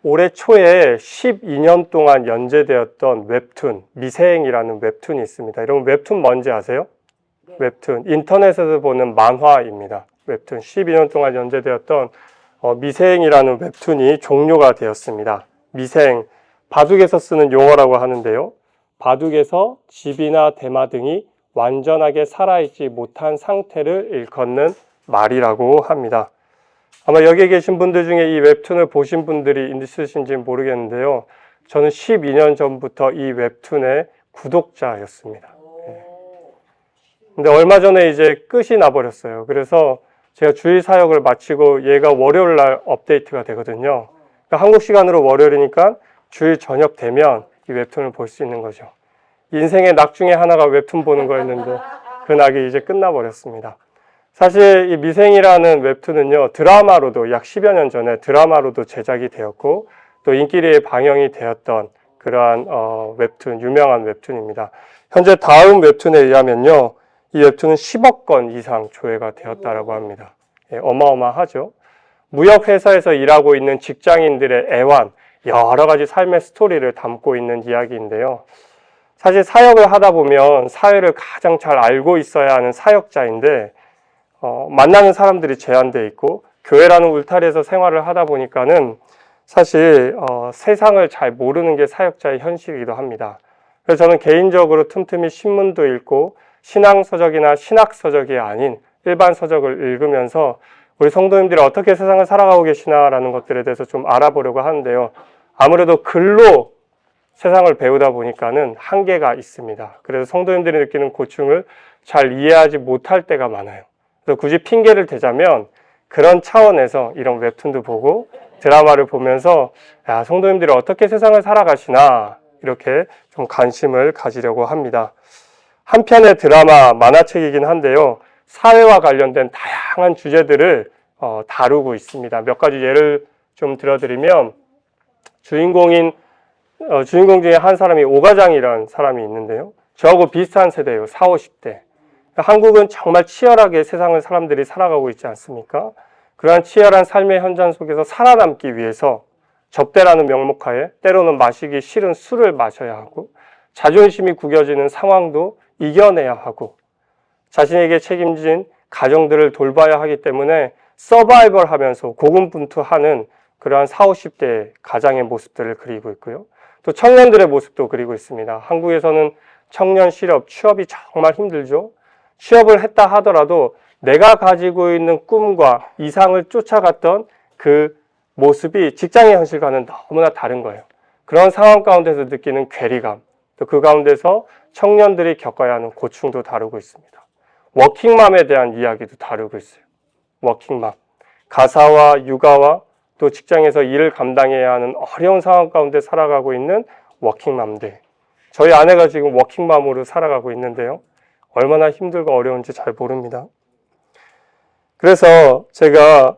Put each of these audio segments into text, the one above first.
올해 초에 12년 동안 연재되었던 웹툰, 미생이라는 웹툰이 있습니다. 여러분 웹툰 뭔지 아세요? 네. 웹툰, 인터넷에서 보는 만화입니다. 웹툰, 12년 동안 연재되었던 미생이라는 웹툰이 종료가 되었습니다. 미생, 바둑에서 쓰는 용어라고 하는데요. 바둑에서 집이나 대마 등이 완전하게 살아있지 못한 상태를 일컫는 말이라고 합니다. 아마 여기 계신 분들 중에 이 웹툰을 보신 분들이 있으신지 모르겠는데요. 저는 12년 전부터 이 웹툰의 구독자였습니다. 근데 얼마 전에 이제 끝이 나버렸어요. 그래서 제가 주일 사역을 마치고 얘가 월요일 날 업데이트가 되거든요. 그러니까 한국 시간으로 월요일이니까 주일 저녁 되면 이 웹툰을 볼 수 있는 거죠. 인생의 낙 중에 하나가 웹툰 보는 거였는데 그 낙이 이제 끝나버렸습니다. 사실 이 미생이라는 웹툰은요, 드라마로도 약 10여 년 전에 드라마로도 제작이 되었고 또 인기리에 방영이 되었던 그러한 웹툰, 유명한 웹툰입니다. 현재 다음 웹툰에 의하면요, 이 웹툰은 10억 건 이상 조회가 되었다라고 합니다. 예, 어마어마하죠. 무역회사에서 일하고 있는 직장인들의 애환, 여러 가지 삶의 스토리를 담고 있는 이야기인데요. 사실 사역을 하다 보면 사회를 가장 잘 알고 있어야 하는 사역자인데 만나는 사람들이 제한되어 있고 교회라는 울타리에서 생활을 하다 보니까는 사실 세상을 잘 모르는 게 사역자의 현실이기도 합니다. 그래서 저는 개인적으로 틈틈이 신문도 읽고 신앙서적이나 신학서적이 아닌 일반 서적을 읽으면서 우리 성도님들이 어떻게 세상을 살아가고 계시나라는 것들에 대해서 좀 알아보려고 하는데요. 아무래도 글로 세상을 배우다 보니까는 한계가 있습니다. 그래서 성도님들이 느끼는 고충을 잘 이해하지 못할 때가 많아요. 그래서 굳이 핑계를 대자면 그런 차원에서 이런 웹툰도 보고 드라마를 보면서 야, 성도님들이 어떻게 세상을 살아가시나 이렇게 좀 관심을 가지려고 합니다. 한 편의 드라마, 만화책이긴 한데요. 사회와 관련된 다양한 주제들을 다루고 있습니다. 몇 가지 예를 좀 들어드리면 주인공 중에 한 사람이 오가장이라는 사람이 있는데요. 저하고 비슷한 세대예요. 40, 50대. 한국은 정말 치열하게 세상을 사람들이 살아가고 있지 않습니까? 그러한 치열한 삶의 현장 속에서 살아남기 위해서 접대라는 명목하에 때로는 마시기 싫은 술을 마셔야 하고 자존심이 구겨지는 상황도 이겨내야 하고 자신에게 책임진 가정들을 돌봐야 하기 때문에 서바이벌 하면서 고군분투하는 그러한 40, 50대의 가장의 모습들을 그리고 있고요. 또 청년들의 모습도 그리고 있습니다. 한국에서는 청년 실업, 취업이 정말 힘들죠. 취업을 했다 하더라도 내가 가지고 있는 꿈과 이상을 쫓아갔던 그 모습이 직장의 현실과는 너무나 다른 거예요. 그런 상황 가운데서 느끼는 괴리감, 또 그 가운데서 청년들이 겪어야 하는 고충도 다루고 있습니다. 워킹맘에 대한 이야기도 다루고 있어요. 워킹맘. 가사와 육아와 또 직장에서 일을 감당해야 하는 어려운 상황 가운데 살아가고 있는 워킹맘들. 저희 아내가 지금 워킹맘으로 살아가고 있는데요. 얼마나 힘들고 어려운지 잘 모릅니다. 그래서 제가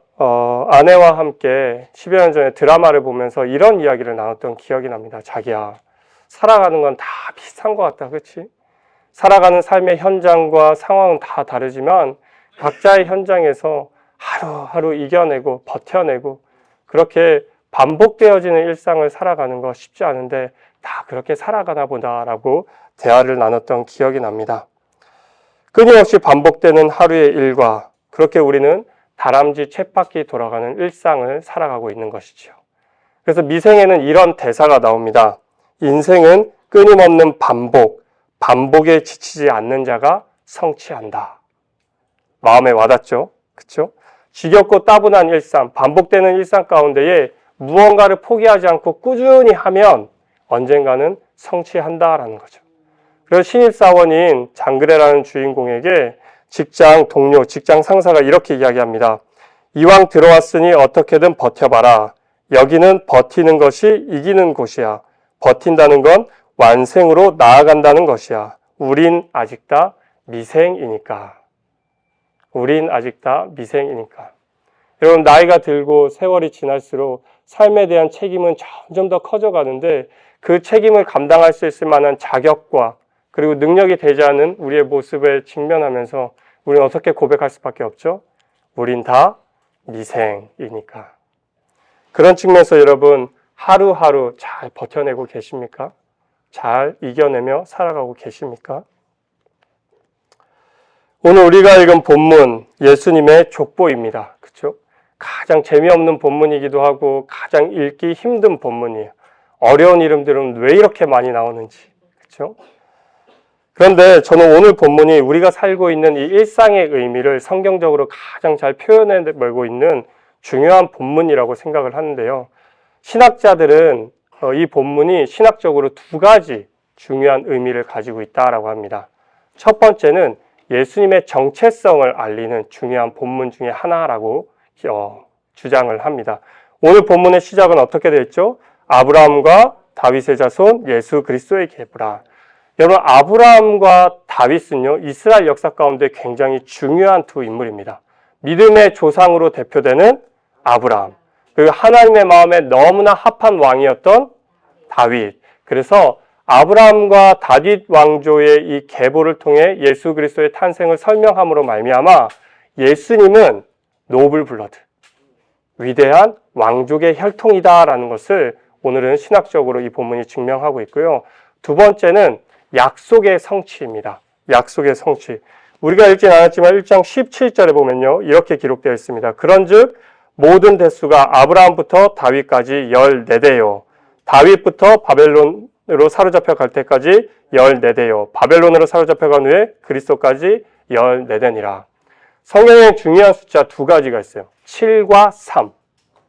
아내와 함께 10여 년 전에 드라마를 보면서 이런 이야기를 나눴던 기억이 납니다. 자기야, 살아가는 건 다 비슷한 것 같다, 그렇지? 살아가는 삶의 현장과 상황은 다 다르지만 각자의 현장에서 하루하루 이겨내고 버텨내고 그렇게 반복되어지는 일상을 살아가는 거 쉽지 않은데 다 그렇게 살아가나 보다라고 대화를 나눴던 기억이 납니다. 끊임없이 반복되는 하루의 일과 그렇게 우리는 다람쥐 쳇바퀴 돌아가는 일상을 살아가고 있는 것이죠. 그래서 미생에는 이런 대사가 나옵니다. 인생은 끊임없는 반복, 반복에 지치지 않는 자가 성취한다. 마음에 와닿죠? 그렇죠? 지겹고 따분한 일상, 반복되는 일상 가운데에 무언가를 포기하지 않고 꾸준히 하면 언젠가는 성취한다라는 거죠. 그래서 신입사원인 장그래라는 주인공에게 직장 동료, 직장 상사가 이렇게 이야기합니다. 이왕 들어왔으니 어떻게든 버텨봐라. 여기는 버티는 것이 이기는 곳이야. 버틴다는 건 완생으로 나아간다는 것이야. 우린 아직 다 미생이니까. 우린 아직 다 미생이니까. 여러분, 나이가 들고 세월이 지날수록 삶에 대한 책임은 점점 더 커져가는데 그 책임을 감당할 수 있을 만한 자격과 그리고 능력이 되지 않은 우리의 모습에 직면하면서 우리는 어떻게 고백할 수밖에 없죠? 우린 다 미생이니까. 그런 측면에서 여러분, 하루하루 잘 버텨내고 계십니까? 잘 이겨내며 살아가고 계십니까? 오늘 우리가 읽은 본문 예수님의 족보입니다. 그렇죠? 가장 재미없는 본문이기도 하고 가장 읽기 힘든 본문이에요. 어려운 이름들은 왜 이렇게 많이 나오는지. 그렇죠? 그런데 저는 오늘 본문이 우리가 살고 있는 이 일상의 의미를 성경적으로 가장 잘 표현해내고 있는 중요한 본문이라고 생각을 하는데요. 신학자들은 이 본문이 신학적으로 두 가지 중요한 의미를 가지고 있다라고 합니다. 첫 번째는 예수님의 정체성을 알리는 중요한 본문 중에 하나라고 주장을 합니다. 오늘 본문의 시작은 어떻게 되어 있죠? 아브라함과 다윗의 자손 예수 그리스도의 계보라. 여러분, 아브라함과 다윗은요, 이스라엘 역사 가운데 굉장히 중요한 두 인물입니다. 믿음의 조상으로 대표되는 아브라함, 그리고 하나님의 마음에 너무나 합한 왕이었던 다윗. 그래서 아브라함과 다윗 왕조의 이 계보를 통해 예수 그리스도의 탄생을 설명함으로 말미암아 예수님은 노블 블러드, 위대한 왕족의 혈통이다라는 것을 오늘은 신학적으로 이 본문이 증명하고 있고요. 두 번째는 약속의 성취입니다. 약속의 성취. 우리가 읽진 않았지만 1장 17절에 보면요, 이렇게 기록되어 있습니다. 그런즉 모든 대수가 아브라함부터 다윗까지 14대요. 다윗부터 바벨론으로 사로잡혀 갈 때까지 14대요. 바벨론으로 사로잡혀 간 후에 그리스도까지 14대니라. 성경에 중요한 숫자 두 가지가 있어요. 7과 3.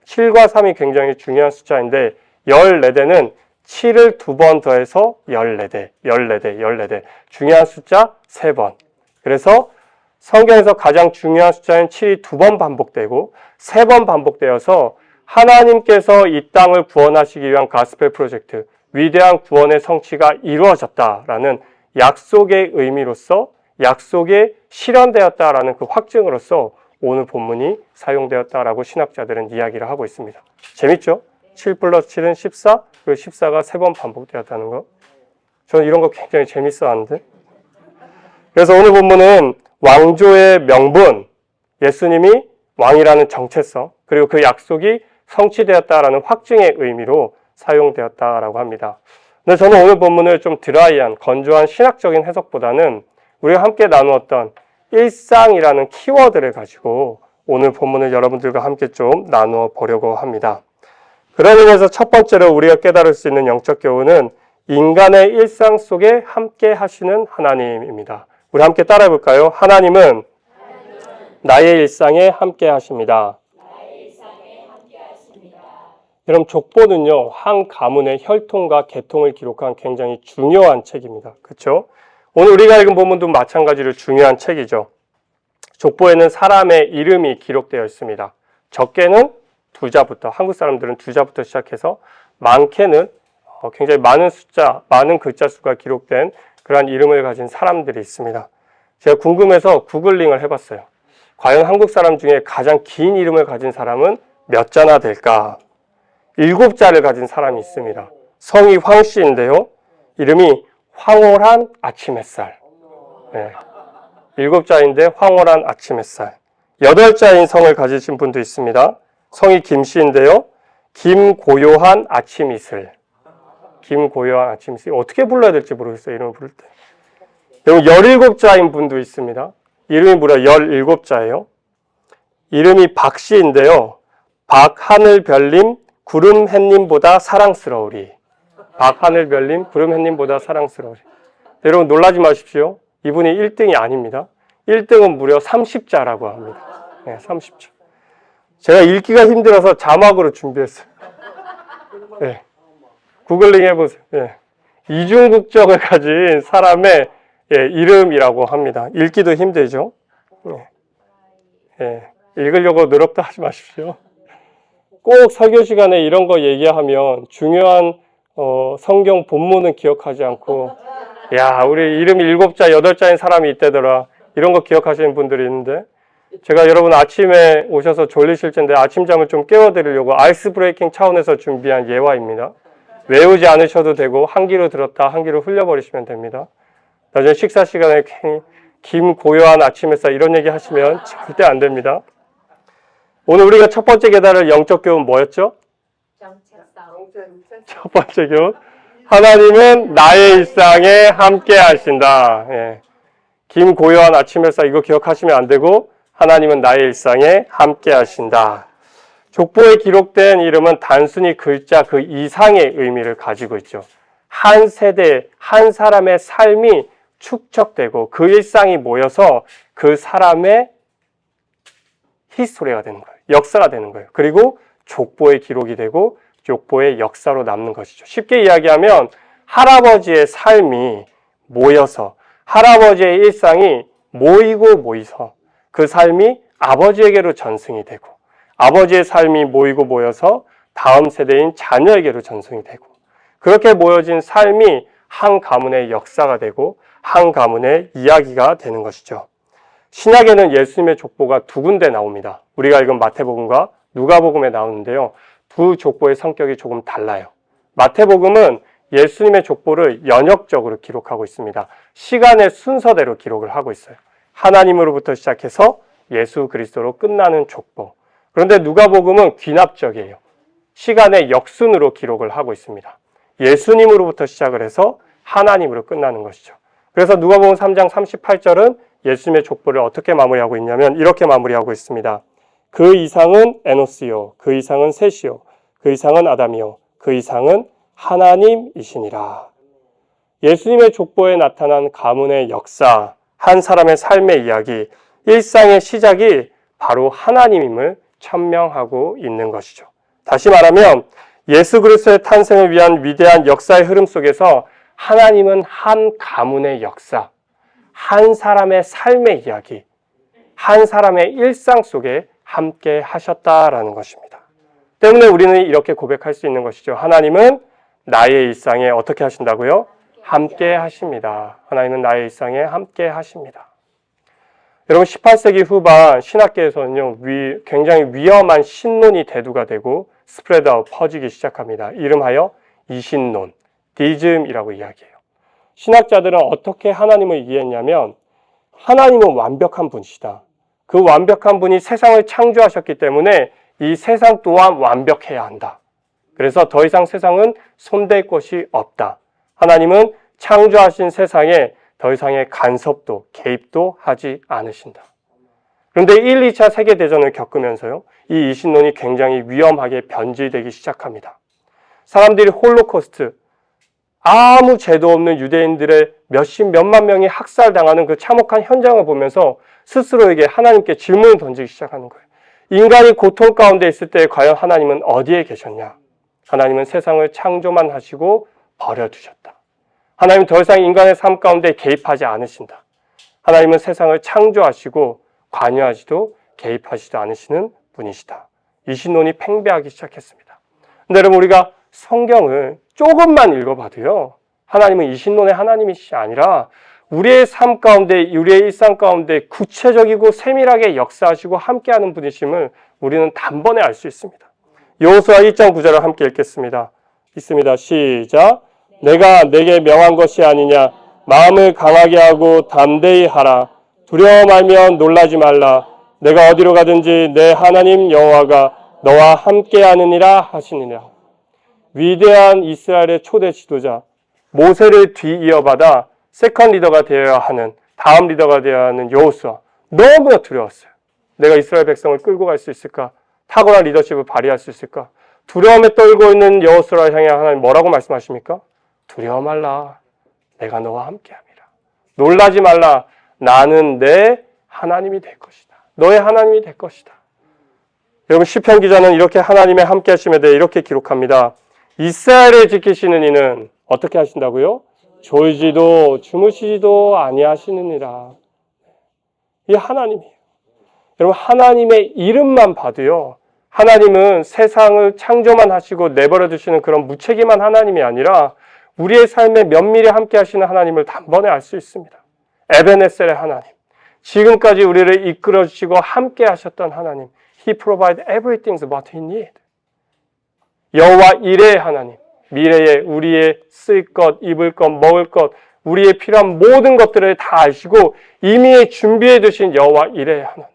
7과 3이 굉장히 중요한 숫자인데 14대는 7을 두 번 더해서 14대, 14대, 14대. 중요한 숫자 3번. 그래서 성경에서 가장 중요한 숫자는 7이 두 번 반복되고 3번 반복되어서 하나님께서 이 땅을 구원하시기 위한 가스펠 프로젝트, 위대한 구원의 성취가 이루어졌다라는 약속의 의미로서 약속이 실현되었다라는 그 확증으로서 오늘 본문이 사용되었다라고 신학자들은 이야기를 하고 있습니다. 재밌죠? 7 플러스 7은 14, 그리고 14가 3번 반복되었다는 거. 저는 이런 거 굉장히 재밌어 하는데. 그래서 오늘 본문은 왕조의 명분, 예수님이 왕이라는 정체성, 그리고 그 약속이 성취되었다라는 확증의 의미로 사용되었다라고 합니다. 근데 저는 오늘 본문을 좀 드라이한, 건조한 신학적인 해석보다는 우리가 함께 나누었던 일상이라는 키워드를 가지고 오늘 본문을 여러분들과 함께 좀 나누어 보려고 합니다. 그런 의미에서 첫 번째로 우리가 깨달을 수 있는 영적 교훈은 인간의 일상 속에 함께 하시는 하나님입니다. 우리 함께 따라해 볼까요? 하나님은 나의 일상에 함께 하십니다. 여러분, 족보는요, 한 가문의 혈통과 계통을 기록한 굉장히 중요한 책입니다. 그렇죠? 오늘 우리가 읽은 본문도 마찬가지로 중요한 책이죠. 족보에는 사람의 이름이 기록되어 있습니다. 적게는 2자부터, 한국 사람들은 2자부터 시작해서 많게는 굉장히 많은 숫자, 많은 글자 수가 기록된 그러한 이름을 가진 사람들이 있습니다. 제가 궁금해서 구글링을 해봤어요. 과연 한국 사람 중에 가장 긴 이름을 가진 사람은 몇 자나 될까? 7자를 가진 사람이 있습니다. 성이 황 씨인데요. 이름이 황홀한 아침 햇살. 네. 7자인데 황홀한 아침 햇살. 8자인 성을 가지신 분도 있습니다. 성이 김 씨인데요. 김고요한 아침 이슬. 김고요한 아침 이슬. 어떻게 불러야 될지 모르겠어요. 이름을 부를 때. 그리고 17자인 분도 있습니다. 이름이 무려 17자예요. 이름이 박 씨인데요. 박하늘 별님 구름 햇님보다 사랑스러우리. 박하늘 별님 구름 햇님보다 사랑스러우리. 여러분 놀라지 마십시오. 이분이 1등이 아닙니다. 1등은 무려 30자라고 합니다. 네, 30자. 제가 읽기가 힘들어서 자막으로 준비했어요. 네. 구글링 해보세요. 네. 이중국적을 가진 사람의 이름이라고 합니다. 읽기도 힘들죠. 네. 네. 읽으려고 노력도 하지 마십시오. 꼭 설교 시간에 이런 거 얘기하면 중요한 성경 본문은 기억하지 않고 야, 우리 이름이 7자, 8자인 사람이 이때더라. 이런 거 기억하시는 분들이 있는데 제가 여러분 아침에 오셔서 졸리실 텐데 아침잠을 좀 깨워드리려고 아이스 브레이킹 차원에서 준비한 예화입니다. 외우지 않으셔도 되고 한 귀로 들었다 한 귀로 흘려버리시면 됩니다. 나중에 식사 시간에 괜히 김고요한 아침 햇살 이런 얘기 하시면 절대 안 됩니다. 오늘 우리가 첫 번째 깨달을 영적 교훈 뭐였죠? 첫 번째 교훈. 하나님은 나의 일상에 함께 하신다. 예. 김고요한 아침 햇살 이거 기억하시면 안 되고 하나님은 나의 일상에 함께 하신다. 족보에 기록된 이름은 단순히 글자 그 이상의 의미를 가지고 있죠. 한 세대, 한 사람의 삶이 축적되고 그 일상이 모여서 그 사람의 히스토리가 되는 거예요. 역사가 되는 거예요. 그리고 족보에 기록이 되고 족보의 역사로 남는 것이죠. 쉽게 이야기하면 할아버지의 삶이 모여서 할아버지의 일상이 모이서 그 삶이 아버지에게로 전승이 되고 아버지의 삶이 모여서 다음 세대인 자녀에게로 전승이 되고 그렇게 모여진 삶이 한 가문의 역사가 되고 한 가문의 이야기가 되는 것이죠. 신약에는 예수님의 족보가 두 군데 나옵니다. 우리가 읽은 마태복음과 누가복음에 나오는데요. 두 족보의 성격이 조금 달라요. 마태복음은 예수님의 족보를 연역적으로 기록하고 있습니다. 시간의 순서대로 기록을 하고 있어요. 하나님으로부터 시작해서 예수 그리스도로 끝나는 족보. 그런데 누가복음은 귀납적이에요. 시간의 역순으로 기록을 하고 있습니다. 예수님으로부터 시작을 해서 하나님으로 끝나는 것이죠. 그래서 누가복음 3장 38절은 예수님의 족보를 어떻게 마무리하고 있냐면 이렇게 마무리하고 있습니다. 그 이상은 에노스요, 그 이상은 셋이요, 그 이상은 아담이요, 그 이상은 하나님이시니라. 예수님의 족보에 나타난 가문의 역사, 한 사람의 삶의 이야기, 일상의 시작이 바로 하나님임을 천명하고 있는 것이죠. 다시 말하면 예수 그리스도의 탄생을 위한 위대한 역사의 흐름 속에서 하나님은 한 가문의 역사, 한 사람의 삶의 이야기, 한 사람의 일상 속에 함께 하셨다라는 것입니다. 때문에 우리는 이렇게 고백할 수 있는 것이죠. 하나님은 나의 일상에 어떻게 하신다고요? 함께 하십니다. 하나님은 나의 일상에 함께 하십니다. 여러분 18세기 후반 신학계에서는요 굉장히 위험한 신론이 대두가 되고 스프레드아웃 퍼지기 시작합니다. 이름하여 이신론, 디즘이라고 이야기해요. 신학자들은 어떻게 하나님을 이해했냐면 하나님은 완벽한 분이시다. 그 완벽한 분이 세상을 창조하셨기 때문에 이 세상 또한 완벽해야 한다. 그래서 더 이상 세상은 손댈 것이 없다. 하나님은 창조하신 세상에 더 이상의 간섭도 개입도 하지 않으신다. 그런데 1, 2차 세계대전을 겪으면서요. 이 이신론이 굉장히 위험하게 변질되기 시작합니다. 사람들이 홀로코스트, 아무 죄도 없는 유대인들의 몇만 명이 학살당하는 그 참혹한 현장을 보면서 스스로에게 하나님께 질문을 던지기 시작하는 거예요. 인간이 고통 가운데 있을 때 과연 하나님은 어디에 계셨냐? 하나님은 세상을 창조만 하시고 버려두셨다. 하나님은 더 이상 인간의 삶 가운데 개입하지 않으신다. 하나님은 세상을 창조하시고 관여하지도 개입하지도 않으시는 분이시다. 이 신론이 팽배하기 시작했습니다. 근데 여러분 우리가 성경을 조금만 읽어봐도요. 하나님은 이 신론의 하나님이시 아니라 우리의 삶 가운데, 우리의 일상 가운데 구체적이고 세밀하게 역사하시고 함께하는 분이심을 우리는 단번에 알 수 있습니다. 여호수아 1장 9절을 함께 읽겠습니다. 있습니다. 시작. 내가 내게 명한 것이 아니냐. 마음을 강하게 하고 담대히 하라. 두려워 말면 놀라지 말라. 내가 어디로 가든지 내 하나님 여호와가 너와 함께하느니라 하시니라. 위대한 이스라엘의 초대 지도자 모세를 뒤이어받아 세컨 리더가 되어야 하는 다음 리더가 되어야 하는 여호수아. 너무나 두려웠어요. 내가 이스라엘 백성을 끌고 갈 수 있을까? 탁월한 리더십을 발휘할 수 있을까? 두려움에 떨고 있는 여호수아를 향해 하나님 뭐라고 말씀하십니까? 두려워 말라. 내가 너와 함께함이라. 놀라지 말라. 나는 내 하나님이 될 것이다. 너의 하나님이 될 것이다. 여러분 시편 기자는 이렇게 하나님의 함께하심에 대해 이렇게 기록합니다. 이스라엘을 지키시는 이는 어떻게 하신다고요? 졸지도 주무시지도 아니하시느니라. 이 하나님이에요. 여러분 하나님의 이름만 봐도요. 하나님은 세상을 창조만 하시고 내버려 두시는 그런 무책임한 하나님이 아니라 우리의 삶에 면밀히 함께 하시는 하나님을 단번에 알 수 있습니다. 에베네셀의 하나님. 지금까지 우리를 이끌어 주시고 함께 하셨던 하나님. He provides everything what we need. 여호와 이레의 하나님. 미래에 우리의 쓸 것, 입을 것, 먹을 것, 우리의 필요한 모든 것들을 다 아시고 이미 준비해 두신 여호와 이레의 하나님.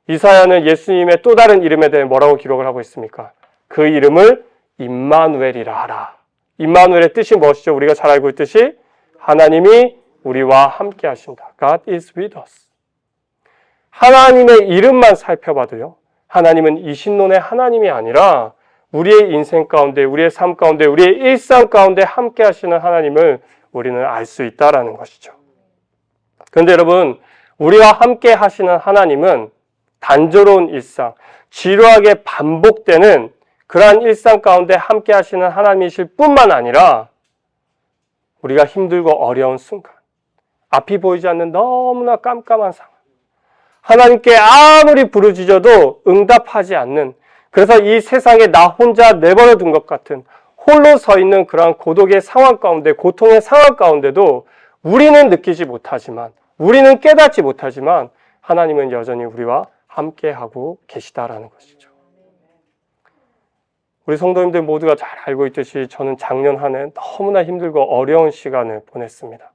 이사야는 예수님의 또 다른 이름에 대해 뭐라고 기록을 하고 있습니까? 그 이름을 임마누엘이라 하라. 임마누엘의 뜻이 무엇이죠? 우리가 잘 알고 있듯이 하나님이 우리와 함께 하신다. God is with us. 하나님의 이름만 살펴봐도요. 하나님은 이신론의 하나님이 아니라 우리의 인생 가운데, 우리의 삶 가운데, 우리의 일상 가운데 함께 하시는 하나님을 우리는 알 수 있다라는 것이죠. 그런데 여러분, 우리와 함께 하시는 하나님은 단조로운 일상, 지루하게 반복되는 그러한 일상 가운데 함께 하시는 하나님이실 뿐만 아니라 우리가 힘들고 어려운 순간, 앞이 보이지 않는 너무나 깜깜한 상황, 하나님께 아무리 부르짖어도 응답하지 않는, 그래서 이 세상에 나 혼자 내버려 둔 것 같은 홀로 서 있는 그러한 고독의 상황 가운데, 고통의 상황 가운데도 우리는 느끼지 못하지만, 우리는 깨닫지 못하지만 하나님은 여전히 우리와 함께하고 계시다라는 것이죠. 우리 성도님들 모두가 잘 알고 있듯이 저는 작년 한 해 너무나 힘들고 어려운 시간을 보냈습니다.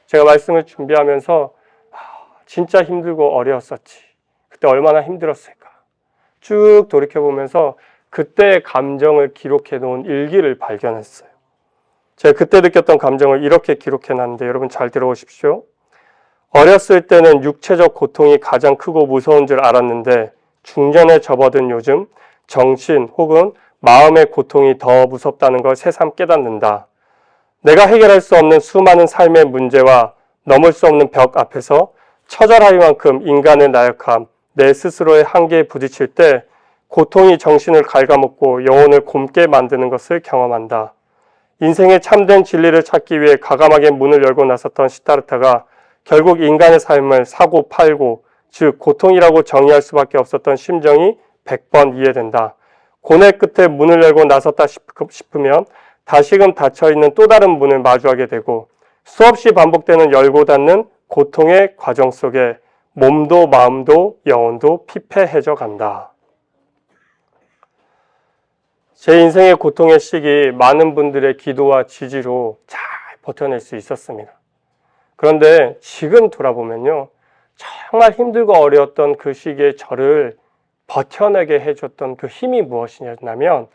제가 말씀을 준비하면서 진짜 힘들고 어려웠었지. 그때 얼마나 힘들었을까. 쭉 돌이켜보면서 그때의 감정을 기록해 놓은 일기를 발견했어요. 제가 그때 느꼈던 감정을 이렇게 기록해 놨는데 여러분 잘 들어보십시오. 어렸을 때는 육체적 고통이 가장 크고 무서운 줄 알았는데 중년에 접어든 요즘 정신 혹은 마음의 고통이 더 무섭다는 걸 새삼 깨닫는다. 내가 해결할 수 없는 수많은 삶의 문제와 넘을 수 없는 벽 앞에서 처절할 만큼 인간의 나약함, 내 스스로의 한계에 부딪힐 때 고통이 정신을 갉아먹고 영혼을 곪게 만드는 것을 경험한다. 인생의 참된 진리를 찾기 위해 과감하게 문을 열고 나섰던 시타르타가 결국 인간의 삶을 사고 팔고, 즉 고통이라고 정의할 수밖에 없었던 심정이 100번 이해된다. 고뇌 끝에 문을 열고 나섰다 싶으면 다시금 닫혀있는 또 다른 문을 마주하게 되고 수없이 반복되는 열고 닫는 고통의 과정 속에 몸도 마음도 영혼도 피폐해져 간다. 제 인생의 고통의 시기 많은 분들의 기도와 지지로 잘 버텨낼 수 있었습니다. 그런데 지금 돌아보면요, 정말 힘들고 어려웠던 그 시기에 저를 버텨내게 해줬던 그 힘이 무엇이냐면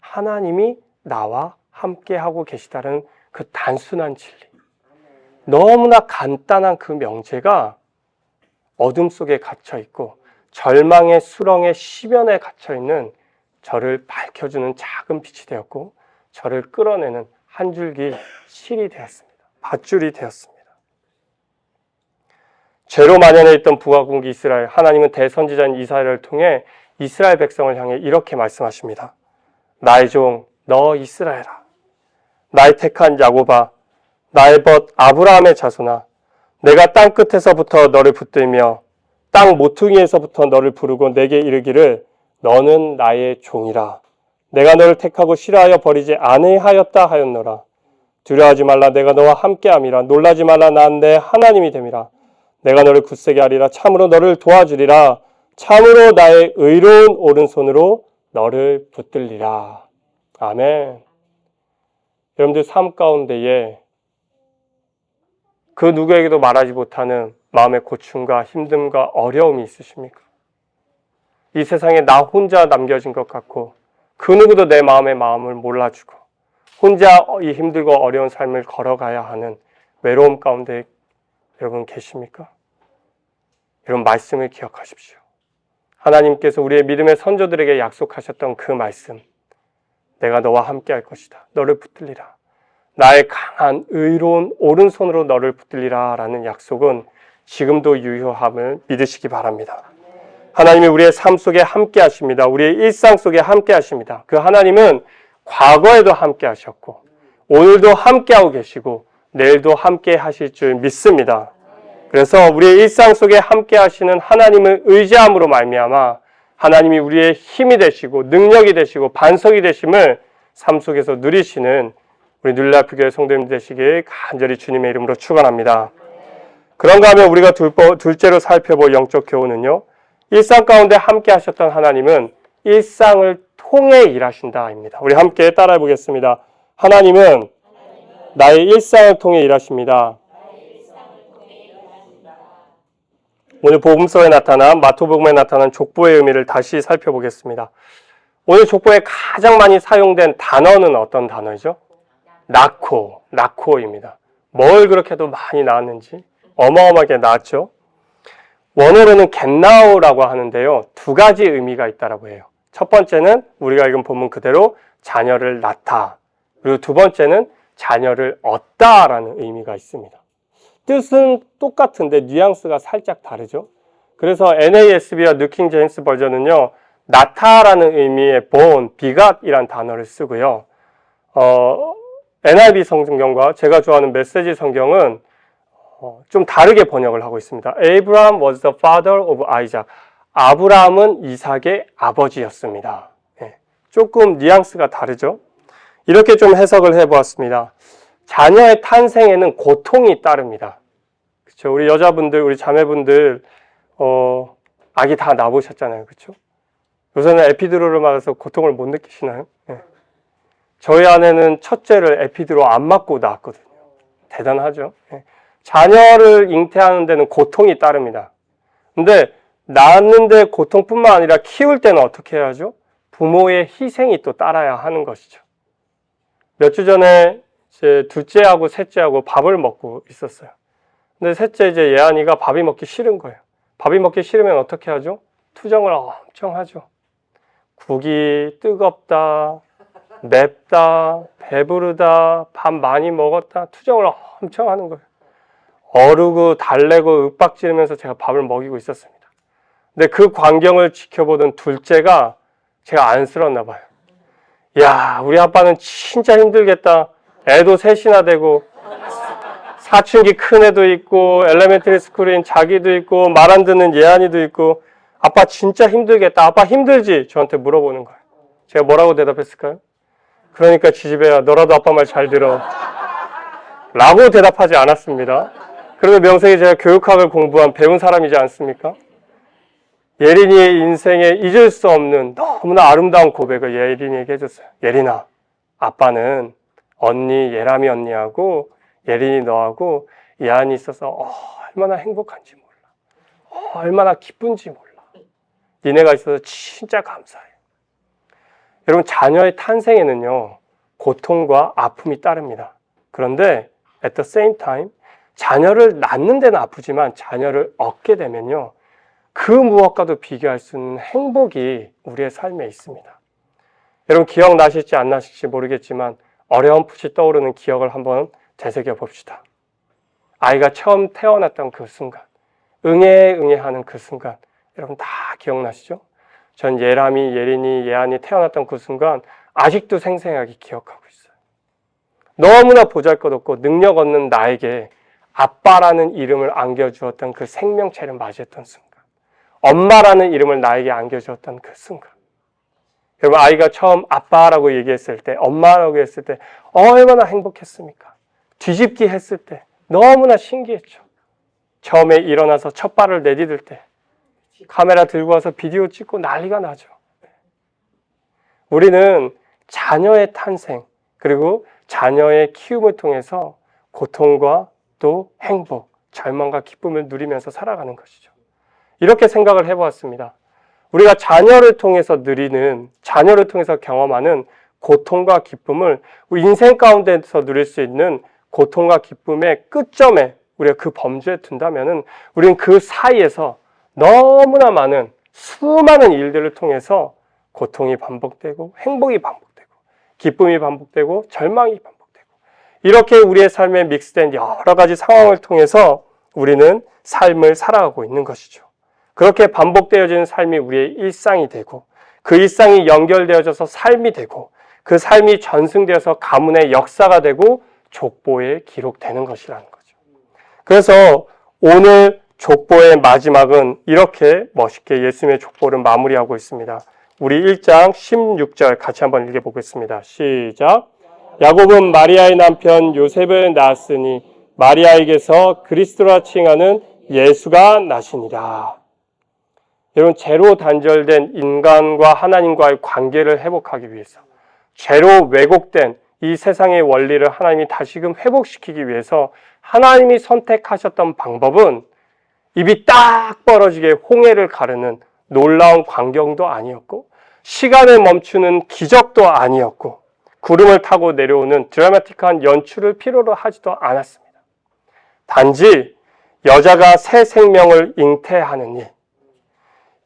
하나님이 나와 함께하고 계시다는 그 단순한 진리, 너무나 간단한 그 명제가 어둠 속에 갇혀있고 절망의 수렁의 시변에 갇혀있는 저를 밝혀주는 작은 빛이 되었고 저를 끌어내는 한 줄기 실이 되었습니다. 밧줄이 되었습니다. 죄로 만연해 있던 북왕국이 이스라엘, 하나님은 대선지자인 이사야를 통해 이스라엘 백성을 향해 이렇게 말씀하십니다. 나의 종, 너 이스라엘아, 나의 택한 야곱아, 나의 벗 아브라함의 자손아, 내가 땅 끝에서부터 너를 붙들며 땅 모퉁이에서부터 너를 부르고 내게 이르기를 너는 나의 종이라. 내가 너를 택하고 싫어하여 버리지 아니하였다 하였노라. 두려워하지 말라, 내가 너와 함께함이라. 놀라지 말라, 난 내 하나님이 됨이라. 내가 너를 굳세게 하리라. 참으로 너를 도와주리라. 참으로 나의 의로운 오른손으로 너를 붙들리라. 아멘. 여러분들 삶 가운데에 그 누구에게도 말하지 못하는 마음의 고충과 힘듦과 어려움이 있으십니까? 이 세상에 나 혼자 남겨진 것 같고 그 누구도 내 마음의 마음을 몰라주고 혼자 이 힘들고 어려운 삶을 걸어가야 하는 외로움 가운데 여러분 계십니까? 여러분 말씀을 기억하십시오. 하나님께서 우리의 믿음의 선조들에게 약속하셨던 그 말씀, 내가 너와 함께 할 것이다. 너를 붙들리라. 나의 강한 의로운 오른손으로 너를 붙들리라 라는 약속은 지금도 유효함을 믿으시기 바랍니다. 하나님이 우리의 삶 속에 함께 하십니다. 우리의 일상 속에 함께 하십니다. 그 하나님은 과거에도 함께 하셨고 오늘도 함께하고 계시고 내일도 함께 하실 줄 믿습니다. 그래서 우리의 일상 속에 함께 하시는 하나님을 의지함으로 말미암아 하나님이 우리의 힘이 되시고 능력이 되시고 반석이 되심을 삶 속에서 누리시는 우리 눌라프교회 성도님 되시길 간절히 주님의 이름으로 축원합니다. 그런가 하면 우리가 둘째로 살펴볼 영적 교훈은요, 일상 가운데 함께 하셨던 하나님은 일상을 통해 일하신다입니다. 우리 함께 따라해 보겠습니다. 하나님은 나의 일상을 통해 일하십니다. 오늘 복음서에 나타난 마태복음에 나타난 족보의 의미를 다시 살펴보겠습니다. 오늘 족보에 가장 많이 사용된 단어는 어떤 단어죠? 낳고입니다. 뭘 그렇게도 많이 낳았는지 어마어마하게 낳았죠. 원어로는 get now라고 하는데요. 두 가지 의미가 있다라고 해요. 첫 번째는 우리가 읽은 본문 그대로 자녀를 낳다. 그리고 두 번째는 자녀를 얻다라는 의미가 있습니다. 뜻은 똑같은데 뉘앙스가 살짝 다르죠. 그래서 NASB와 뉴킹 제임스 버전은요. 낳다라는 의미의 born, begat이란 단어를 쓰고요. NIV 성경과 제가 좋아하는 메시지 성경은 좀 다르게 번역을 하고 있습니다. Abraham was the father of Isaac. 아브라함은 이삭의 아버지였습니다. 조금 뉘앙스가 다르죠. 이렇게 좀 해석을 해보았습니다. 자녀의 탄생에는 고통이 따릅니다. 그렇죠? 우리 여자분들, 우리 자매분들 아기 다 낳으셨잖아요. 그렇죠? 요새는 에피드로를 맞아서 고통을 못 느끼시나요? 저희 아내는 첫째를 에피드로 안 맞고 낳았거든요. 대단하죠? 자녀를 잉태하는 데는 고통이 따릅니다. 근데 낳는데 고통뿐만 아니라 키울 때는 어떻게 해야죠? 부모의 희생이 또 따라야 하는 것이죠. 몇 주 전에 제 둘째하고 셋째하고 밥을 먹고 있었어요. 근데 셋째 이제 예안이가 밥이 먹기 싫은 거예요. 밥이 먹기 싫으면 어떻게 하죠? 투정을 엄청 하죠. 국이 뜨겁다, 맵다, 배부르다, 밥 많이 먹었다, 투정을 엄청 하는 거예요. 어르고 달래고 윽박지르면서 제가 밥을 먹이고 있었습니다. 근데 그 광경을 지켜보던 둘째가 제가 안쓰러웠나 봐요. 야, 우리 아빠는 진짜 힘들겠다. 애도 셋이나 되고 사춘기 큰 애도 있고 엘레멘터리 스쿨인 자기도 있고 말 안 듣는 예안이도 있고 아빠 진짜 힘들겠다. 아빠 힘들지? 저한테 물어보는 거예요. 제가 뭐라고 대답했을까요? 그러니까 지지배야, 너라도 아빠 말 잘 들어 라고 대답하지 않았습니다. 그러면 명색이 제가 교육학을 공부한 배운 사람이지 않습니까? 예린이의 인생에 잊을 수 없는 너무나 아름다운 고백을 예린이에게 해줬어요. 예린아, 아빠는 언니, 예람이 언니하고 예린이 너하고 예안이 있어서 얼마나 행복한지 몰라. 얼마나 기쁜지 몰라. 니네가 있어서 진짜 감사해. 여러분, 자녀의 탄생에는요, 고통과 아픔이 따릅니다. 그런데 at the same time 자녀를 낳는 데는 아프지만 자녀를 얻게 되면요, 그 무엇과도 비교할 수 없는 행복이 우리의 삶에 있습니다. 여러분, 기억나실지 안 나실지 모르겠지만 어렴풋이 떠오르는 기억을 한번 되새겨 봅시다. 아이가 처음 태어났던 그 순간, 응애하는 그 순간, 여러분 다 기억나시죠? 전 예람이, 예린이, 예안이 태어났던 그 순간 아직도 생생하게 기억하고 있어요. 너무나 보잘것없고 능력 없는 나에게 아빠라는 이름을 안겨주었던 그 생명체를 맞이했던 순간, 엄마라는 이름을 나에게 안겨주었던 그 순간, 여러분, 아이가 처음 아빠라고 얘기했을 때, 엄마라고 했을 때 얼마나 행복했습니까? 뒤집기 했을 때 너무나 신기했죠. 처음에 일어나서 첫 발을 내디딜 때 카메라 들고 와서 비디오 찍고 난리가 나죠. 우리는 자녀의 탄생, 그리고 자녀의 키움을 통해서 고통과 또 행복, 절망과 기쁨을 누리면서 살아가는 것이죠. 이렇게 생각을 해보았습니다. 우리가 자녀를 통해서 누리는, 자녀를 통해서 경험하는 고통과 기쁨을 우리 인생 가운데서 누릴 수 있는 고통과 기쁨의 끝점에 우리가 그 범주에 둔다면은 우리는 그 사이에서 너무나 많은 수많은 일들을 통해서 고통이 반복되고 행복이 반복되고 기쁨이 반복되고 절망이 반복되고 이렇게 우리의 삶에 믹스된 여러 가지 상황을 통해서 우리는 삶을 살아가고 있는 것이죠. 그렇게 반복되어지는 삶이 우리의 일상이 되고 그 일상이 연결되어져서 삶이 되고 그 삶이 전승되어서 가문의 역사가 되고 족보에 기록되는 것이라는 거죠. 그래서 오늘 족보의 마지막은 이렇게 멋있게 예수님의 족보를 마무리하고 있습니다. 우리 1장 16절 같이 한번 읽어보겠습니다. 시작. 야곱은 마리아의 남편 요셉을 낳았으니 마리아에게서 그리스도라 칭하는 예수가 나시니라. 여러분, 죄로 단절된 인간과 하나님과의 관계를 회복하기 위해서, 죄로 왜곡된 이 세상의 원리를 하나님이 다시금 회복시키기 위해서 하나님이 선택하셨던 방법은 입이 딱 벌어지게 홍해를 가르는 놀라운 광경도 아니었고 시간을 멈추는 기적도 아니었고 구름을 타고 내려오는 드라마틱한 연출을 필요로 하지도 않았습니다. 단지 여자가 새 생명을 잉태하는 일,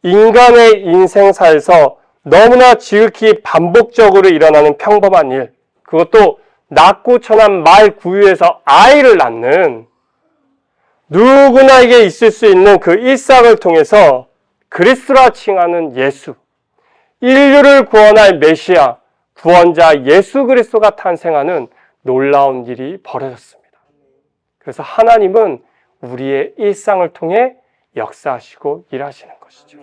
인간의 인생사에서 너무나 지극히 반복적으로 일어나는 평범한 일, 그것도 낮고 천한 말 구유에서 아이를 낳는 누구나에게 있을 수 있는 그 일상을 통해서 그리스도라 칭하는 예수, 인류를 구원할 메시아, 구원자 예수 그리스도가 탄생하는 놀라운 일이 벌어졌습니다. 그래서 하나님은 우리의 일상을 통해 역사하시고 일하시는 것이죠.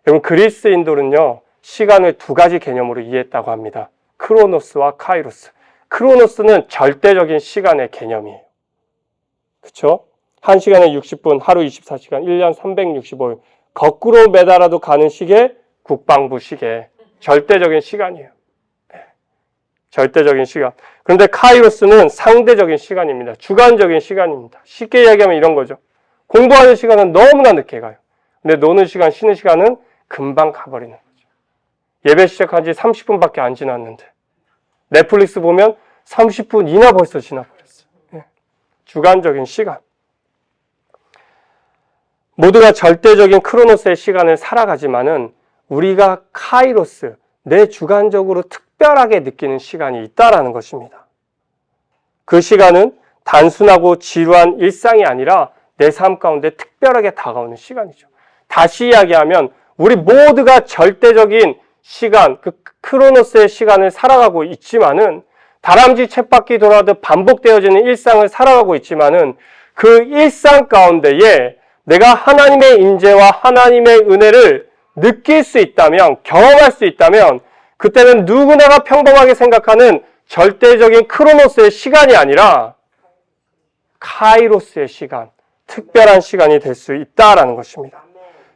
여러분, 그리스인들은요, 시간을 두 가지 개념으로 이해했다고 합니다. 크로노스와 카이로스. 크로노스는 절대적인 시간의 개념이에요. 그렇죠? 1시간에 60분, 하루 24시간, 1년 365일. 거꾸로 매달아도 가는 시계, 국방부 시계. 절대적인 시간이에요. 네. 절대적인 시간. 그런데 카이로스는 상대적인 시간입니다. 주관적인 시간입니다. 쉽게 이야기하면 이런 거죠. 공부하는 시간은 너무나 늦게 가요. 근데 노는 시간, 쉬는 시간은 금방 가버리는 거죠. 예배 시작한 지 30분밖에 안 지났는데 넷플릭스 보면 30분이나 벌써 지나버렸어요. 네. 주관적인 시간. 모두가 절대적인 크로노스의 시간을 살아가지만은 우리가 카이로스, 내 주관적으로 특별하게 느끼는 시간이 있다라는 것입니다. 그 시간은 단순하고 지루한 일상이 아니라 내 삶 가운데 특별하게 다가오는 시간이죠. 다시 이야기하면 우리 모두가 절대적인 시간, 그 크로노스의 시간을 살아가고 있지만은 다람쥐 쳇바퀴 돌아도 반복되어지는 일상을 살아가고 있지만은 그 일상 가운데에 내가 하나님의 인재와 하나님의 은혜를 느낄 수 있다면, 경험할 수 있다면 그때는 누구나가 평범하게 생각하는 절대적인 크로노스의 시간이 아니라 카이로스의 시간, 특별한 시간이 될 수 있다라는 것입니다.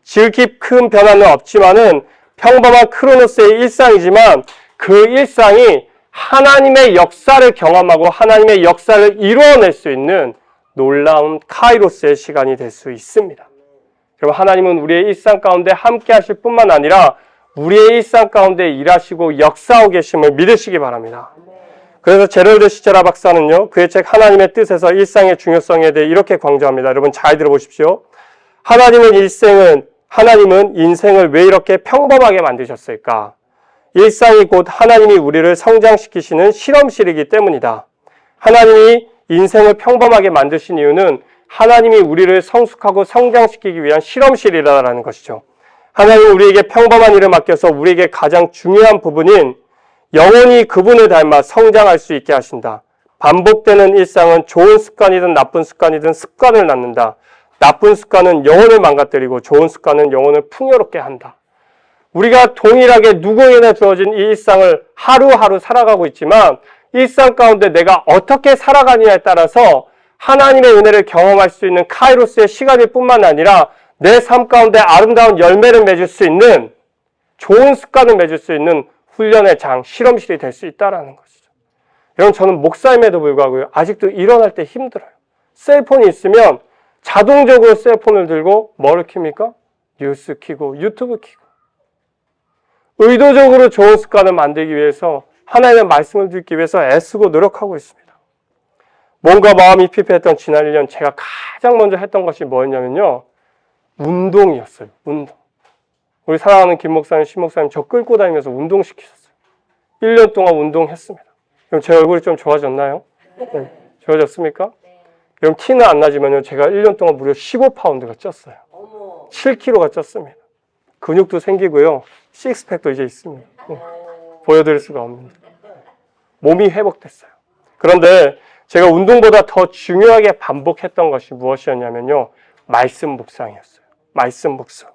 지극히 큰 변화는 없지만은 평범한 크로노스의 일상이지만 그 일상이 하나님의 역사를 경험하고 하나님의 역사를 이루어낼 수 있는 놀라운 카이로스의 시간이 될 수 있습니다. 여러분, 하나님은 우리의 일상 가운데 함께 하실 뿐만 아니라 우리의 일상 가운데 일하시고 역사하고 계심을 믿으시기 바랍니다. 그래서 제럴드 시체라 박사는요, 그의 책 하나님의 뜻에서 일상의 중요성에 대해 이렇게 강조합니다. 여러분 잘 들어보십시오. 하나님은 인생을 왜 이렇게 평범하게 만드셨을까? 일상이 곧 하나님이 우리를 성장시키시는 실험실이기 때문이다. 하나님이 인생을 평범하게 만드신 이유는 하나님이 우리를 성숙하고 성장시키기 위한 실험실이라는 것이죠. 하나님은 우리에게 평범한 일을 맡겨서 우리에게 가장 중요한 부분인 영혼이 그분을 닮아 성장할 수 있게 하신다. 반복되는 일상은 좋은 습관이든 나쁜 습관이든 습관을 낳는다. 나쁜 습관은 영혼을 망가뜨리고 좋은 습관은 영혼을 풍요롭게 한다. 우리가 동일하게 누구에게나 주어진 이 일상을 하루하루 살아가고 있지만 일상 가운데 내가 어떻게 살아가느냐에 따라서 하나님의 은혜를 경험할 수 있는 카이로스의 시간일 뿐만 아니라 내 삶 가운데 아름다운 열매를 맺을 수 있는, 좋은 습관을 맺을 수 있는 훈련의 장, 실험실이 될 수 있다는 것이죠. 여러분, 저는 목사임에도 불구하고 아직도 일어날 때 힘들어요. 셀폰이 있으면 자동적으로 셀폰을 들고 뭐를 킵니까? 뉴스 켜고 유튜브 켜고. 의도적으로 좋은 습관을 만들기 위해서, 하나님의 말씀을 듣기 위해서 애쓰고 노력하고 있습니다. 몸과 마음이 피폐했던 지난 1년 제가 가장 먼저 했던 것이 뭐였냐면요, 운동이었어요. 운동. 우리 사랑하는 김 목사님, 신 목사님 저 끌고 다니면서 운동시키셨어요. 1년 동안 운동했습니다. 그럼 제 얼굴이 좀 좋아졌나요? 네. 좋아졌습니까? 그럼 티는 안 나지만요, 제가 1년 동안 무려 15파운드가 쪘어요. 7kg가 쪘습니다. 근육도 생기고요, 식스팩도 이제 있습니다. 네. 보여드릴 수가 없습니다. 몸이 회복됐어요. 그런데 제가 운동보다 더 중요하게 반복했던 것이 무엇이었냐면요, 말씀 묵상이었어요. 말씀 묵상.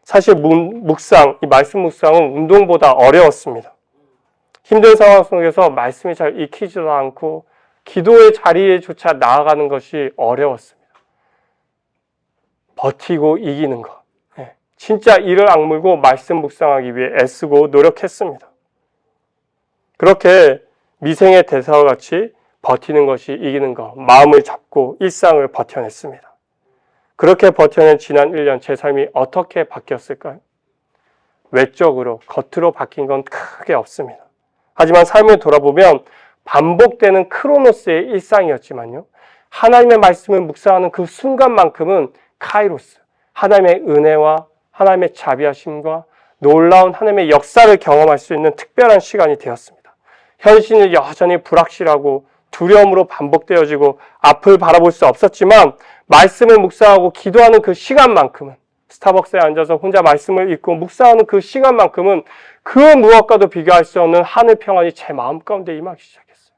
사실 이 말씀 묵상은 운동보다 어려웠습니다. 힘든 상황 속에서 말씀이 잘 익히지도 않고 기도의 자리에조차 나아가는 것이 어려웠습니다. 버티고 이기는 것. 진짜 이를 악물고 말씀 묵상하기 위해 애쓰고 노력했습니다. 그렇게 미생의 대사와 같이 버티는 것이 이기는 것, 마음을 잡고 일상을 버텨냈습니다. 그렇게 버텨낸 지난 1년 제 삶이 어떻게 바뀌었을까요? 외적으로 겉으로 바뀐 건 크게 없습니다. 하지만 삶을 돌아보면 반복되는 크로노스의 일상이었지만요, 하나님의 말씀을 묵상하는 그 순간만큼은 카이로스, 하나님의 은혜와 하나님의 자비하심과 놀라운 하나님의 역사를 경험할 수 있는 특별한 시간이 되었습니다. 현실은 여전히 불확실하고 두려움으로 반복되어지고 앞을 바라볼 수 없었지만 말씀을 묵상하고 기도하는 그 시간만큼은, 스타벅스에 앉아서 혼자 말씀을 읽고 묵상하는 그 시간만큼은 그 무엇과도 비교할 수 없는 하늘 평안이 제 마음 가운데 임하기 시작했어요.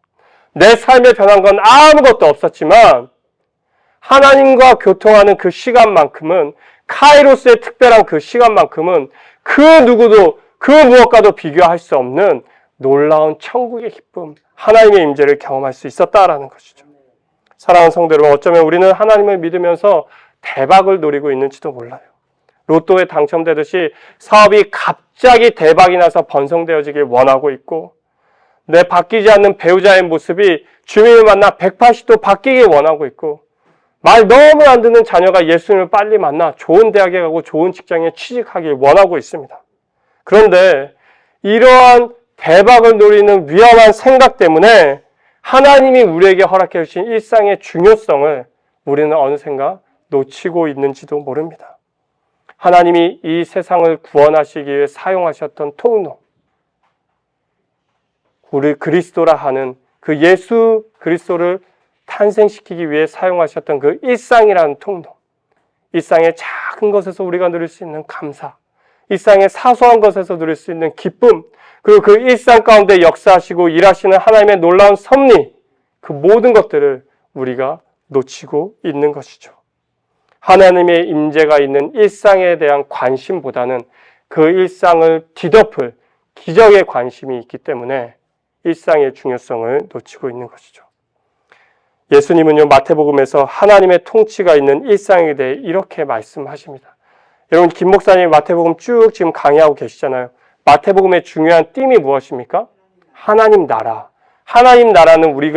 내 삶에 변한 건 아무것도 없었지만 하나님과 교통하는 그 시간만큼은, 카이로스의 특별한 그 시간만큼은 그 누구도 그 무엇과도 비교할 수 없는 놀라운 천국의 기쁨, 하나님의 임재를 경험할 수 있었다라는 것이죠. 사랑하는 성도 여러분, 어쩌면 우리는 하나님을 믿으면서 대박을 노리고 있는지도 몰라요. 로또에 당첨되듯이 사업이 갑자기 대박이 나서 번성되어지길 원하고 있고, 내 바뀌지 않는 배우자의 모습이 주님을 만나 180도 바뀌길 원하고 있고, 말 너무 안 듣는 자녀가 예수님을 빨리 만나 좋은 대학에 가고 좋은 직장에 취직하길 원하고 있습니다. 그런데 이러한 대박을 노리는 위험한 생각 때문에 하나님이 우리에게 허락해 주신 일상의 중요성을 우리는 어느샌가 놓치고 있는지도 모릅니다. 하나님이 이 세상을 구원하시기 위해 사용하셨던 통로, 우리 그리스도라 하는 그 예수 그리스도를 탄생시키기 위해 사용하셨던 그 일상이라는 통로, 일상의 작은 것에서 우리가 누릴 수 있는 감사, 일상의 사소한 것에서 누릴 수 있는 기쁨, 그리고 그 일상 가운데 역사하시고 일하시는 하나님의 놀라운 섭리, 그 모든 것들을 우리가 놓치고 있는 것이죠. 하나님의 임재가 있는 일상에 대한 관심보다는 그 일상을 뒤덮을 기적에 관심이 있기 때문에 일상의 중요성을 놓치고 있는 것이죠. 예수님은요, 마태복음에서 하나님의 통치가 있는 일상에 대해 이렇게 말씀하십니다. 여러분, 김 목사님 마태복음 쭉 지금 강의하고 계시잖아요. 마태복음의 중요한 띠이 무엇입니까? 하나님 나라. 하나님 나라는 우리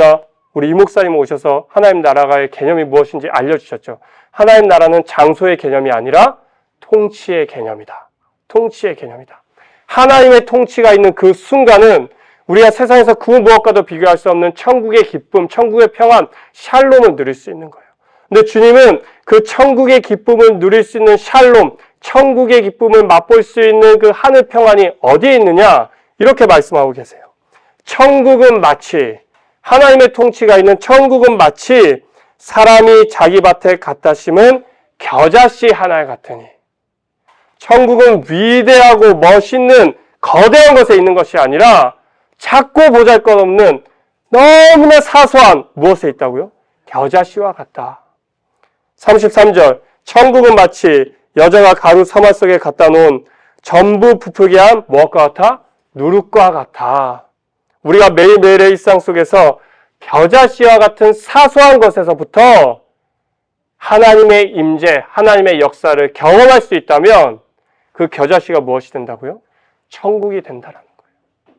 이 목사님 오셔서 하나님 나라의 개념이 무엇인지 알려주셨죠. 하나님 나라는 장소의 개념이 아니라 통치의 개념이다. 통치의 개념이다. 하나님의 통치가 있는 그 순간은 우리가 세상에서 그 무엇과도 비교할 수 없는 천국의 기쁨, 천국의 평안, 샬롬을 누릴 수 있는 거예요. 근데 주님은 그 천국의 기쁨을 누릴 수 있는 샬롬, 천국의 기쁨을 맛볼 수 있는 그 하늘 평안이 어디에 있느냐? 이렇게 말씀하고 계세요. 천국은 마치, 하나님의 통치가 있는 천국은 마치 사람이 자기 밭에 갖다 심은 겨자씨 하나 같으니, 천국은 위대하고 멋있는 거대한 것에 있는 것이 아니라 작고 보잘것없는 너무나 사소한 무엇에 있다고요? 겨자씨와 같다. 33절, 천국은 마치 여자가 가루 서말 속에 갖다 놓은 전부 부풀게 한 무엇과 같아? 누룩과 같아. 우리가 매일매일의 일상 속에서 겨자씨와 같은 사소한 것에서부터 하나님의 임재, 하나님의 역사를 경험할 수 있다면 그 겨자씨가 무엇이 된다고요? 천국이 된다라는 거예요.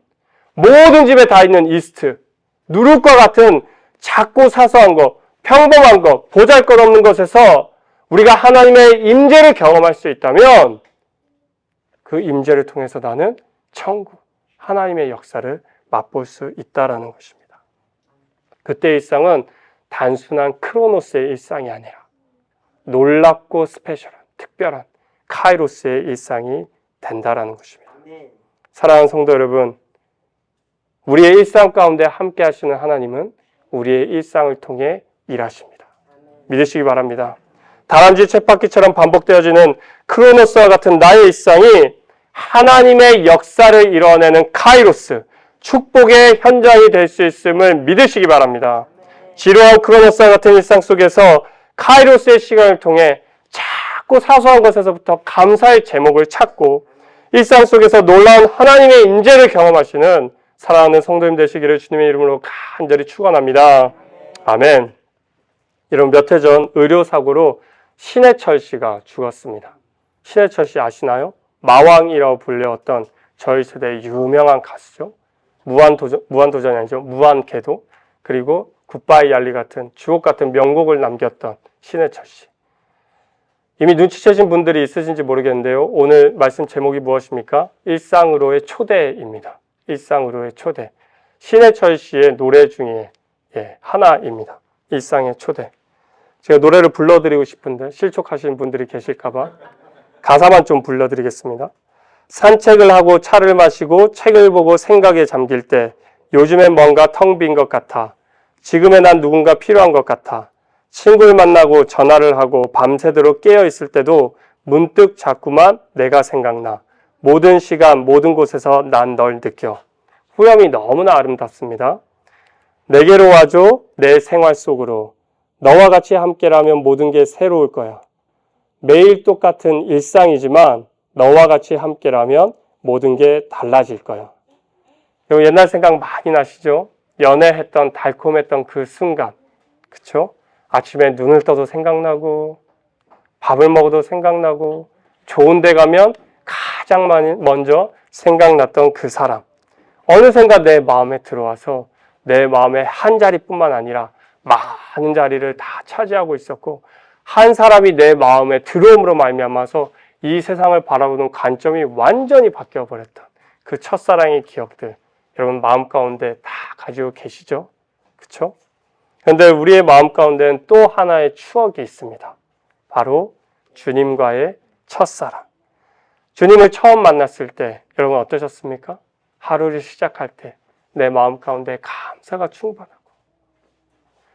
모든 집에 다 있는 이스트, 누룩과 같은 작고 사소한 것, 평범한 것, 보잘것없는 것에서 우리가 하나님의 임재를 경험할 수 있다면 그 임재를 통해서 나는 천국, 하나님의 역사를 맛볼 수 있다라는 것입니다. 그때 일상은 단순한 크로노스의 일상이 아니라 놀랍고 스페셜한, 특별한 카이로스의 일상이 된다라는 것입니다. 사랑하는 성도 여러분, 우리의 일상 가운데 함께 하시는 하나님은 우리의 일상을 통해 일하십니다. 믿으시기 바랍니다. 다람쥐 쳇바퀴처럼 반복되어지는 크로노스와 같은 나의 일상이 하나님의 역사를 이뤄내는 카이로스, 축복의 현장이 될 수 있음을 믿으시기 바랍니다. 지루한 크로노스와 같은 일상 속에서 카이로스의 시간을 통해 자꾸 사소한 것에서부터 감사의 제목을 찾고 일상 속에서 놀라운 하나님의 임재를 경험하시는 사랑하는 성도님 되시기를 주님의 이름으로 간절히 축원합니다. 아멘. 여러분, 몇 해 전 의료사고로 신해철 씨가 죽었습니다. 신해철 씨 아시나요? 마왕이라고 불렸던 저희 세대의 유명한 가수죠. 무한도전이 아니죠. 무한궤도, 그리고 굿바이 얄리 같은 주옥 같은 명곡을 남겼던 신해철 씨. 이미 눈치채신 분들이 있으신지 모르겠는데요. 오늘 말씀 제목이 무엇입니까? 일상으로의 초대입니다. 일상으로의 초대. 신해철 씨의 노래 중에 하나입니다. 일상의 초대. 제가 노래를 불러드리고 싶은데 실족하시는 분들이 계실까봐 가사만 좀 불러드리겠습니다. 산책을 하고 차를 마시고 책을 보고 생각에 잠길 때 요즘엔 뭔가 텅 빈 것 같아. 지금의 난 누군가 필요한 것 같아. 친구를 만나고 전화를 하고 밤새도록 깨어있을 때도 문득 자꾸만 내가 생각나. 모든 시간 모든 곳에서 난 널 느껴. 후렴이 너무나 아름답습니다. 내게로 와줘 내 생활 속으로. 너와 같이 함께라면 모든 게 새로울 거야. 매일 똑같은 일상이지만 너와 같이 함께라면 모든 게 달라질 거야. 옛날 생각 많이 나시죠? 연애했던 달콤했던 그 순간. 그쵸? 아침에 눈을 떠도 생각나고 밥을 먹어도 생각나고 좋은 데 가면 가장 먼저 생각났던 그 사람. 어느샌가 내 마음에 들어와서 내 마음의 한 자리뿐만 아니라 많은 자리를 다 차지하고 있었고 한 사람이 내 마음에 들어옴으로 말미암아서 이 세상을 바라보는 관점이 완전히 바뀌어버렸던 그 첫사랑의 기억들 여러분 마음 가운데 다 가지고 계시죠? 그렇죠? 그런데 우리의 마음 가운데는 또 하나의 추억이 있습니다. 바로 주님과의 첫사랑. 주님을 처음 만났을 때 여러분 어떠셨습니까? 하루를 시작할 때 내 마음 가운데 감사가 충만하고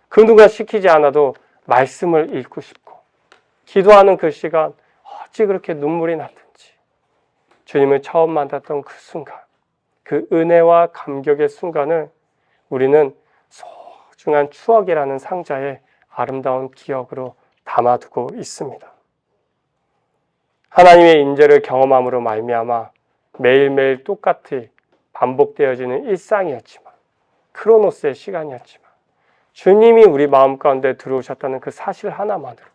그 누가 시키지 않아도 말씀을 읽고 싶고 기도하는 그 시간 어찌 그렇게 눈물이 났든지 주님을 처음 만났던 그 순간 그 은혜와 감격의 순간을 우리는 소중한 추억이라는 상자에 아름다운 기억으로 담아두고 있습니다. 하나님의 임재를 경험함으로 말미암아 매일매일 똑같이 반복되어지는 일상이었지만 크로노스의 시간이었지만 주님이 우리 마음 가운데 들어오셨다는 그 사실 하나만으로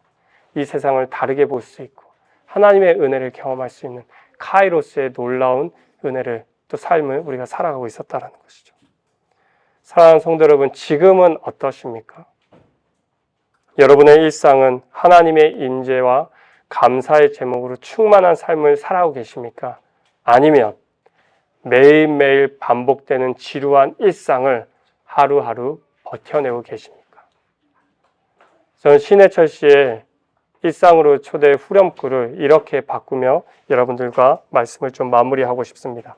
이 세상을 다르게 볼 수 있고 하나님의 은혜를 경험할 수 있는 카이로스의 놀라운 은혜를 또 삶을 우리가 살아가고 있었다는 것이죠. 사랑하는 성도 여러분, 지금은 어떠십니까? 여러분의 일상은 하나님의 임재와 감사의 제목으로 충만한 삶을 살아가고 계십니까? 아니면 매일매일 반복되는 지루한 일상을 하루하루 버텨내고 계십니까? 저는 신해철 씨의 일상으로 초대 후렴구를 이렇게 바꾸며 여러분들과 말씀을 좀 마무리하고 싶습니다.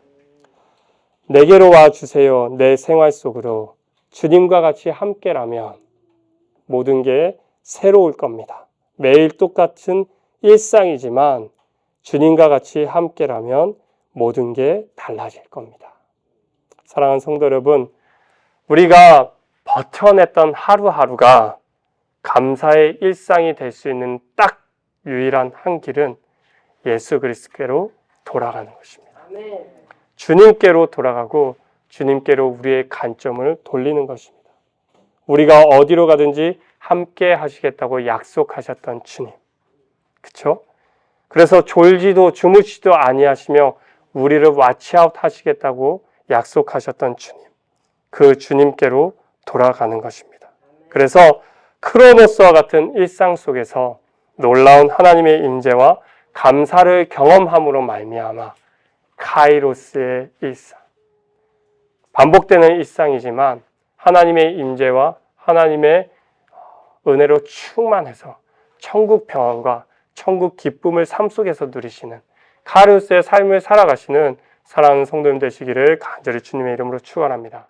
내게로 와주세요. 내 생활 속으로. 주님과 같이 함께라면 모든 게 새로울 겁니다. 매일 똑같은 일상이지만 주님과 같이 함께라면 모든 게 달라질 겁니다. 사랑하는 성도 여러분, 우리가 버텨냈던 하루하루가 감사의 일상이 될 수 있는 딱 유일한 한 길은 예수 그리스도께로 돌아가는 것입니다. 주님께로 돌아가고 주님께로 우리의 관점을 돌리는 것입니다. 우리가 어디로 가든지 함께 하시겠다고 약속하셨던 주님. 그렇죠? 그래서 졸지도 주무시도 아니하시며 우리를 와치아웃 하시겠다고 약속하셨던 주님. 그 주님께로 돌아가는 것입니다. 그래서 크로노스와 같은 일상 속에서 놀라운 하나님의 임재와 감사를 경험함으로 말미암아 카이로스의 일상, 반복되는 일상이지만 하나님의 임재와 하나님의 은혜로 충만해서 천국 평안과 천국 기쁨을 삶 속에서 누리시는 카이로스의 삶을 살아가시는 사랑하는 성도님 되시기를 간절히 주님의 이름으로 축원합니다.